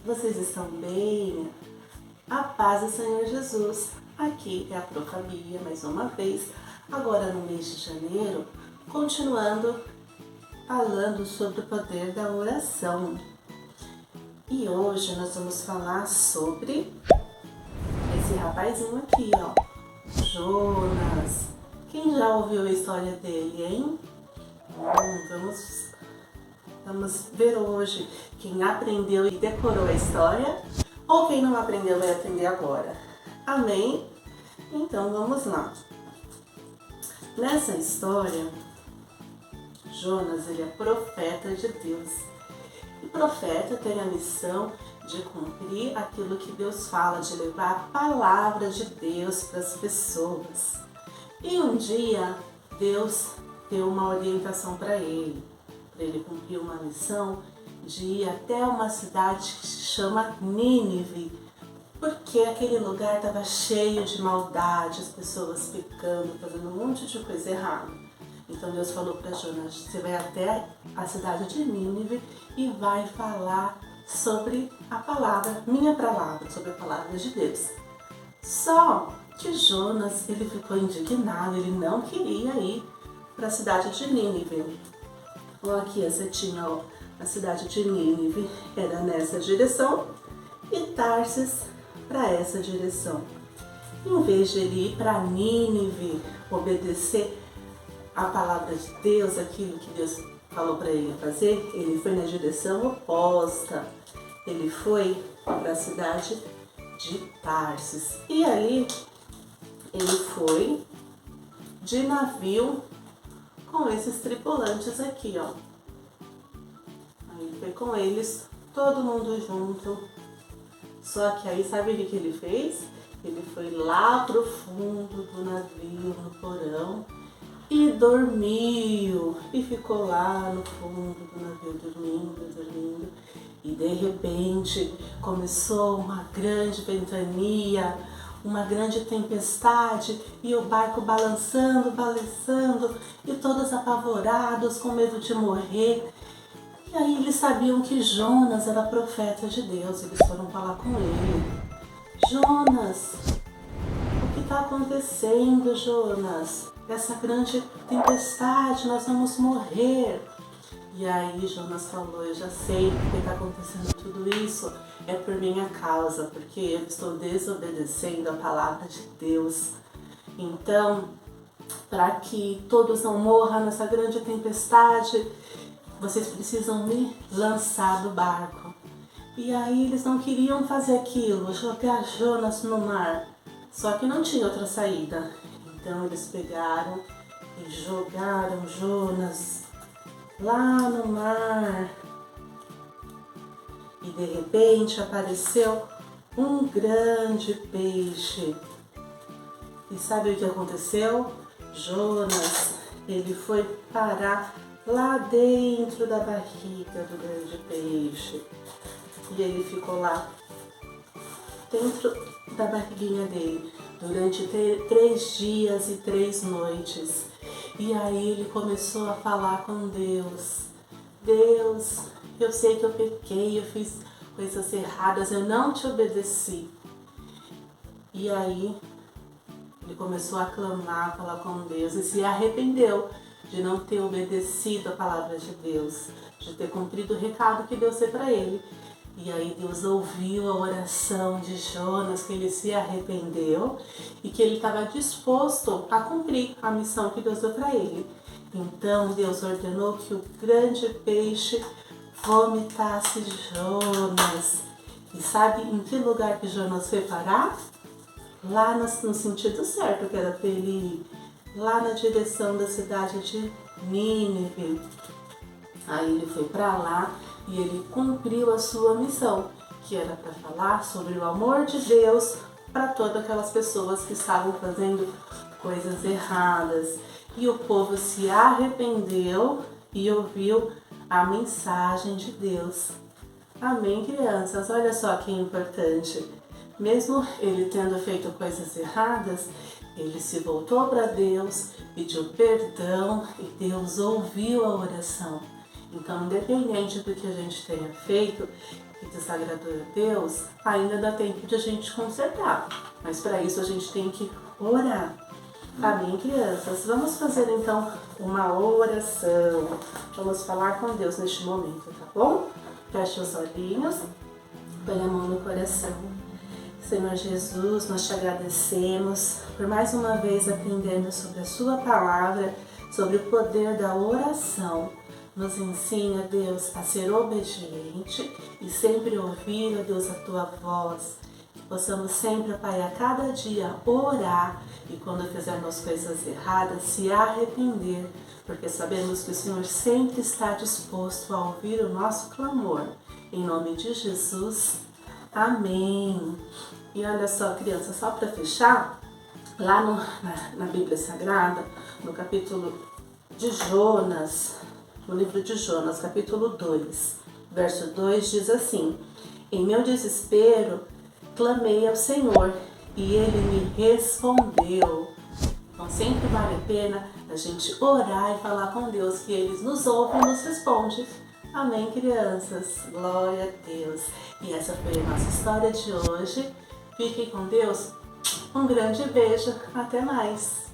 Vocês estão bem? A paz do Senhor Jesus. Aqui é a Profabia, mais uma vez, agora no mês de janeiro, continuando falando sobre o poder da oração. E hoje nós vamos falar sobre esse rapazinho aqui, ó, Jonas. Quem já ouviu a história dele, hein? Vamos ver hoje quem aprendeu e decorou a história ou quem não aprendeu vai aprender agora. Amém? Então vamos lá. Nessa história, Jonas, ele é profeta de Deus. E profeta tem a missão de cumprir aquilo que Deus fala, de levar a palavra de Deus para as pessoas. E um dia, Deus deu uma orientação para ele cumprir uma missão de ir até uma cidade que se chama Nínive, porque aquele lugar estava cheio de maldade, as pessoas pecando, fazendo um monte de coisa errada. Então Deus falou para Jonas: você vai até a cidade de Nínive e vai falar sobre a palavra, minha palavra, sobre a palavra de Deus. Só que Jonas, ele ficou indignado, ele não queria ir para a cidade de Nínive. Aqui a setinha, ó, a cidade de Nínive era nessa direção e Tarsis para essa direção. Em vez de ele ir para Nínive, obedecer a palavra de Deus, aquilo que Deus falou para ele fazer, ele foi na direção oposta. Ele foi para a cidade de Tarsis. E ali ele foi de navio com esses tripulantes aqui, ó. Aí foi com eles, todo mundo junto. Só que aí, sabe o que ele fez? Ele foi lá pro fundo do navio, no porão, e dormiu. E ficou lá no fundo do navio, dormindo. E de repente começou uma grande ventania, uma grande tempestade, e o barco balançando, e todos apavorados, com medo de morrer. E aí eles sabiam que Jonas era profeta de Deus, eles foram falar com ele. Jonas, o que está acontecendo, Jonas? Essa grande tempestade, nós vamos morrer. E aí Jonas falou: eu já sei porque está acontecendo tudo isso, é por minha causa, porque eu estou desobedecendo a palavra de Deus. Então, para que todos não morram nessa grande tempestade, vocês precisam me lançar do barco. E aí eles não queriam fazer aquilo, jogar Jonas no mar, só que não tinha outra saída. Então eles pegaram e jogaram Jonas lá no mar. E de repente apareceu um grande peixe. E sabe o que aconteceu? Jonas, ele foi parar lá dentro da barriga do grande peixe. E ele ficou lá dentro da barriguinha dele durante 3 dias e 3 noites. E aí ele começou a falar com Deus. Deus, eu sei que eu pequei, eu fiz coisas erradas, eu não te obedeci. E aí ele começou a clamar, a falar com Deus e se arrependeu de não ter obedecido a palavra de Deus, de ter cumprido o recado que Deus deu para ele. E aí Deus ouviu a oração de Jonas, que ele se arrependeu e que ele estava disposto a cumprir a missão que Deus deu para ele. Então Deus ordenou que o grande peixe vomitasse Jonas. E sabe em que lugar que Jonas foi parar? Lá no sentido certo, que era para ele ir lá na direção da cidade de Nínive. Aí ele foi para lá e ele cumpriu a sua missão, que era para falar sobre o amor de Deus para todas aquelas pessoas que estavam fazendo coisas erradas. E o povo se arrependeu e ouviu a mensagem de Deus. Amém, crianças? Olha só que importante. Mesmo ele tendo feito coisas erradas, ele se voltou para Deus, pediu perdão e Deus ouviu a oração. Então, independente do que a gente tenha feito que desagradou a Deus, ainda dá tempo de a gente consertar. Mas para isso a gente tem que orar. Amém, crianças? Vamos fazer então uma oração. Vamos falar com Deus neste momento, tá bom? Feche os olhinhos, põe a mão no coração. Senhor Jesus, nós te agradecemos por mais uma vez aprendendo sobre a sua palavra, sobre o poder da oração. Nos ensina, Deus, a ser obediente e sempre ouvir, ó Deus, a tua voz. Que possamos sempre, Pai, a cada dia orar e quando fizermos coisas erradas, se arrepender, porque sabemos que o Senhor sempre está disposto a ouvir o nosso clamor. Em nome de Jesus, amém. E olha só, criança, só para fechar, lá na Bíblia Sagrada, no capítulo de Jonas, no livro de Jonas, capítulo 2, verso 2, diz assim: em meu desespero, clamei ao Senhor e Ele me respondeu. Então sempre vale a pena a gente orar e falar com Deus, que Ele nos ouve e nos responde. Amém, crianças? Glória a Deus. E essa foi a nossa história de hoje. Fiquem com Deus. Um grande beijo. Até mais.